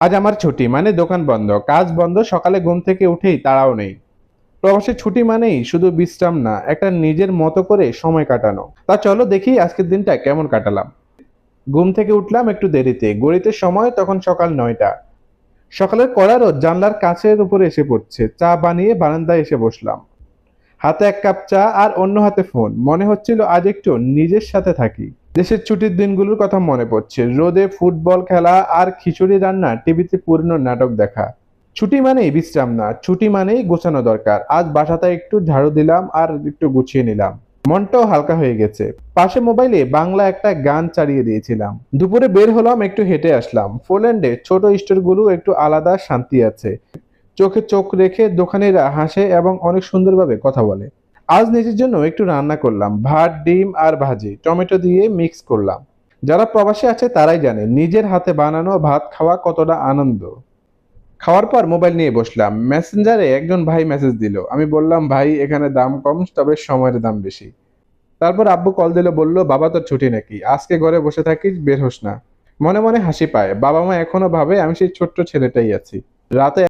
আজ আমার ছুটি মানে দোকান বন্ধ, কাজ বন্ধ, সকালে ঘুম থেকে উঠেই তাড়াও নেই। প্রবাসে ছুটি মানেই শুধু বিশ্রাম না, একটা নিজের মতো করে সময় কাটানো। তা চলো দেখি আজকের দিনটা কেমন কাটালাম। ঘুম থেকে উঠলাম একটু দেরিতে, ঘড়িতে সময় তখন সকাল 9টা। সকালের কড়া রোদ জানলার কাছের উপরে এসে পড়ছে, চা বানিয়ে বারান্দায় এসে বসলাম। হাতে এক কাপ চা আর অন্য হাতে ফোন, মনে হচ্ছিল আজ একটু নিজের সাথে থাকি। দেশের ছুটির দিনগুলোর কথা মনে পড়ছে, রোদে ফুটবল খেলা আর খিচুড়ি রান্না, টিভিতে পুরনো নাটক দেখা। ছুটি মানেই বিশ্রাম না, ছুটি মানেই গোছানো দরকার। আজ বাসাটা একটু ঝাড়ু দিলাম আর একটু গুছিয়ে নিলাম। মনটাও হালকা হয়ে গেছে। পাশে মোবাইলে বাংলা একটা গান চালিয়ে দিয়েছিলাম। দুপুরে বের হলাম, একটু হেঁটে আসলাম। পোল্যান্ডে ছোট স্টোরগুলো একটু আলাদা শান্তি আছে। চোখে চোখ রেখে দোকানিরা হাসে এবং অনেক সুন্দরভাবে কথা বলে। আজ নিজের জন্য একটু রান্না করলাম, ভাত, ডিম আর ভাজি, টমেটো দিয়ে মিক্স করলাম। যারা প্রবাসে আছে তারাই জানে নিজের হাতে বানানো ভাত খাওয়া কতটা আনন্দ। খাওয়ার পর মোবাইল নিয়ে বসলাম, মেসেঞ্জারে একজন ভাই মেসেজ দিল। আমি বললাম, ভাই এখানে দাম কম, তবে সময়ের দাম বেশি। তারপর আব্বু কল দিল, বলল, বাবা তোর ছুটি নাকি, আজকে ঘরে বসে থাকিস, বের হোস না। মনে মনে হাসি পায়, বাবা মা এখনো ভাবে আমি সেই ছোট্ট ছেলেটাই আছি। রাতে